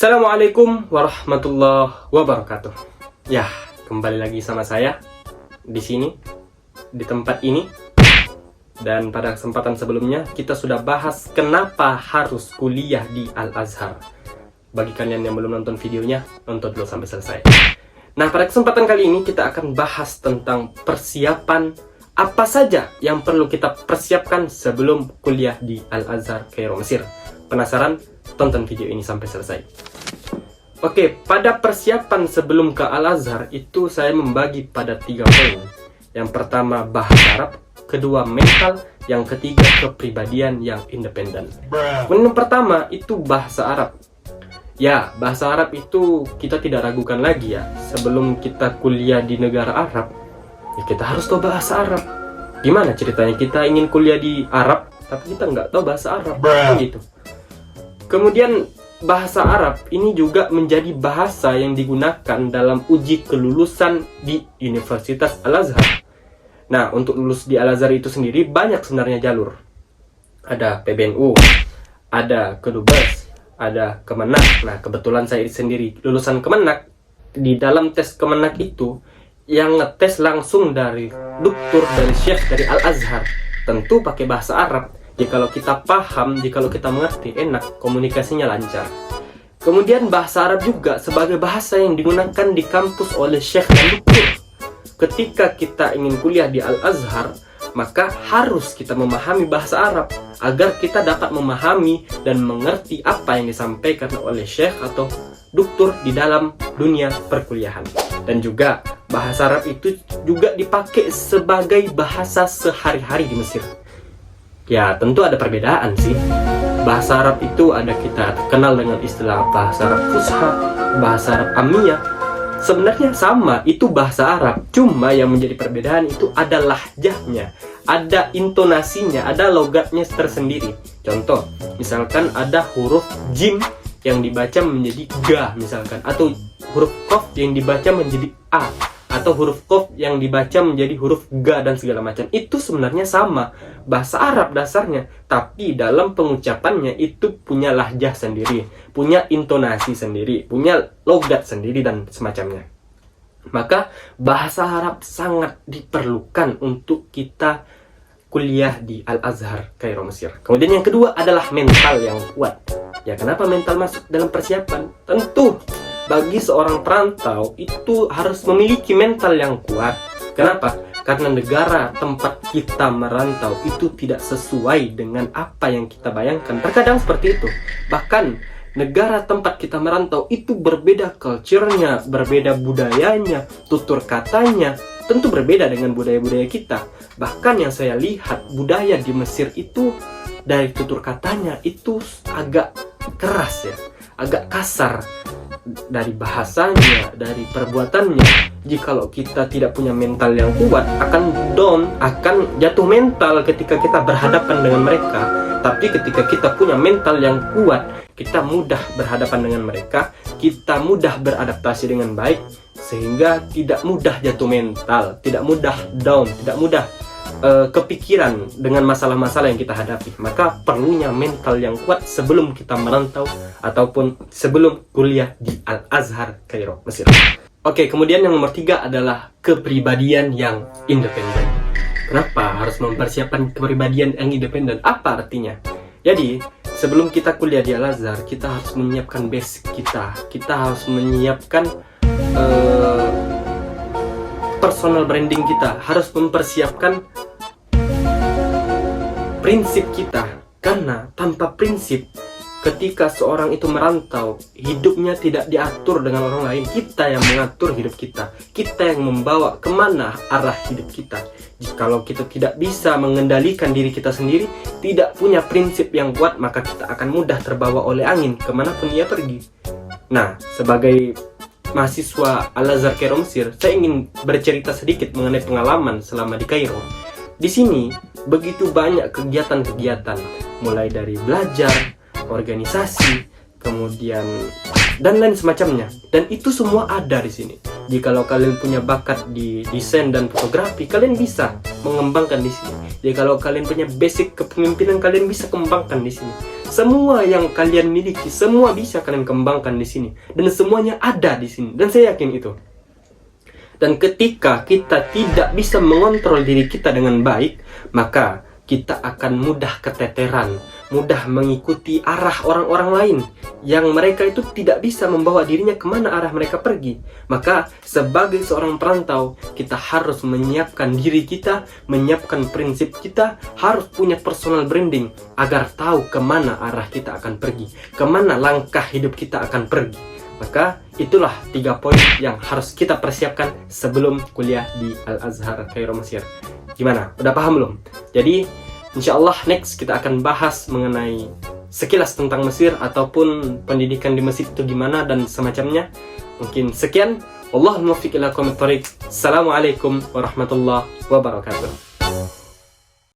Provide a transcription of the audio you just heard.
Assalamualaikum warahmatullahi wabarakatuh. Ya, kembali lagi sama saya di sini, di tempat ini. Dan pada kesempatan sebelumnya kita sudah bahas kenapa harus kuliah di Al-Azhar. Bagi kalian yang belum nonton videonya, nonton dulu sampai selesai. Nah, pada kesempatan kali ini kita akan bahas tentang persiapan apa saja yang perlu kita persiapkan sebelum kuliah di Al-Azhar, Kairo, Mesir. Penasaran? Tonton video ini sampai selesai. Oke, pada persiapan sebelum ke Al-Azhar itu saya membagi pada 3 poin. Yang pertama bahasa Arab, kedua mental, yang ketiga kepribadian yang independen. Yang pertama itu bahasa Arab. Ya, bahasa Arab itu kita tidak ragukan lagi ya. Sebelum kita kuliah di negara Arab, ya kita harus tahu bahasa Arab. Gimana ceritanya kita ingin kuliah di Arab, tapi kita nggak tahu bahasa Arab, gitu. Kemudian bahasa Arab ini juga menjadi bahasa yang digunakan dalam uji kelulusan di Universitas Al-Azhar. Nah, untuk lulus di Al-Azhar itu sendiri banyak sebenarnya jalur. Ada PBNU, ada Kedubes, ada Kemenak. Nah, kebetulan saya sendiri lulusan Kemenak. Di dalam tes Kemenak itu, yang ngetes langsung dari doktor, dari syekh, dari Al-Azhar. Tentu pakai bahasa Arab. Jikalau kita paham, jikalau kita mengerti, enak, komunikasinya lancar. Kemudian bahasa Arab juga sebagai bahasa yang digunakan di kampus oleh syekh dan doktor. Ketika kita ingin kuliah di Al-Azhar, maka harus kita memahami bahasa Arab agar kita dapat memahami dan mengerti apa yang disampaikan oleh syekh atau doktor di dalam dunia perkuliahan. Dan juga bahasa Arab itu juga dipakai sebagai bahasa sehari-hari di Mesir. Ya, tentu ada perbedaan sih. Bahasa Arab itu ada kita kenal dengan istilah bahasa Arab Fusha, bahasa Arab Amiyah. Sebenarnya sama, itu bahasa Arab. Cuma yang menjadi perbedaan itu ada lahjahnya, ada intonasinya, ada logatnya tersendiri. Contoh, misalkan ada huruf jim yang dibaca menjadi ga misalkan, atau huruf qaf yang dibaca menjadi a, atau huruf qaf yang dibaca menjadi huruf ga dan segala macam. Itu sebenarnya sama, bahasa Arab dasarnya, tapi dalam pengucapannya itu punya lahjah sendiri, punya intonasi sendiri, punya logat sendiri dan semacamnya. Maka bahasa Arab sangat diperlukan untuk kita kuliah di Al-Azhar, Kairo, Mesir. Kemudian yang kedua adalah mental yang kuat. Ya, kenapa mental masuk dalam persiapan? Tentu bagi seorang perantau itu harus memiliki mental yang kuat. Kenapa? Karena negara tempat kita merantau itu tidak sesuai dengan apa yang kita bayangkan. Terkadang seperti itu. Bahkan negara tempat kita merantau itu berbeda culture-nya, berbeda budayanya, tutur katanya, tentu berbeda dengan budaya-budaya kita. Bahkan yang saya lihat budaya di Mesir itu dari tutur katanya itu agak keras ya, agak kasar. Dari bahasanya, dari perbuatannya. Jikalau kita tidak punya mental yang kuat, akan down, akan jatuh mental ketika kita berhadapan dengan mereka. Tapi ketika kita punya mental yang kuat, kita mudah berhadapan dengan mereka, kita mudah beradaptasi dengan baik, sehingga tidak mudah jatuh mental, tidak mudah down, tidak mudah kepikiran dengan masalah-masalah yang kita hadapi. Maka perlunya mental yang kuat sebelum kita merantau ataupun sebelum kuliah di Al-Azhar, Kairo, Mesir. Oke, kemudian yang nomor 3 adalah kepribadian yang independen. Kenapa harus mempersiapkan kepribadian yang independen? Apa artinya? Jadi, sebelum kita kuliah di Al-Azhar, kita harus menyiapkan basic kita. Kita harus menyiapkan personal branding kita, harus mempersiapkan prinsip kita. Karena tanpa prinsip, ketika seorang itu merantau, hidupnya tidak diatur dengan orang lain. Kita yang mengatur hidup kita, kita yang membawa kemana arah hidup kita. Jikalau kita tidak bisa mengendalikan diri kita sendiri, tidak punya prinsip yang kuat, maka kita akan mudah terbawa oleh angin kemanapun ia pergi. Nah, sebagai mahasiswa Al-Azhar, Kairo, Mesir, saya ingin bercerita sedikit mengenai pengalaman selama di Kairo. Di sini begitu banyak kegiatan-kegiatan, mulai dari belajar, organisasi, kemudian dan lain semacamnya. Dan itu semua ada di sini. Jikalau kalian punya bakat di desain dan fotografi, kalian bisa mengembangkan di sini. Jadi kalau kalian punya basic kepemimpinan, kalian bisa kembangkan di sini. Semua yang kalian miliki, semua bisa kalian kembangkan di sini, dan semuanya ada di sini. Dan saya yakin itu. Dan ketika kita tidak bisa mengontrol diri kita dengan baik, maka kita akan mudah keteteran, mudah mengikuti arah orang-orang lain yang mereka itu tidak bisa membawa dirinya kemana arah mereka pergi. Maka sebagai seorang perantau, kita harus menyiapkan diri kita, menyiapkan prinsip kita, harus punya personal branding agar tahu kemana arah kita akan pergi, kemana langkah hidup kita akan pergi. Maka itulah 3 poin yang harus kita persiapkan sebelum kuliah di Al-Azhar Kairo Mesir. Gimana? Udah paham belum? Jadi insya Allah next kita akan bahas mengenai sekilas tentang Mesir ataupun pendidikan di Mesir itu gimana dan semacamnya. Mungkin sekian. Wallahul muwaffiq ila aqwamit thoriq. Assalamualaikum warahmatullahi wabarakatuh.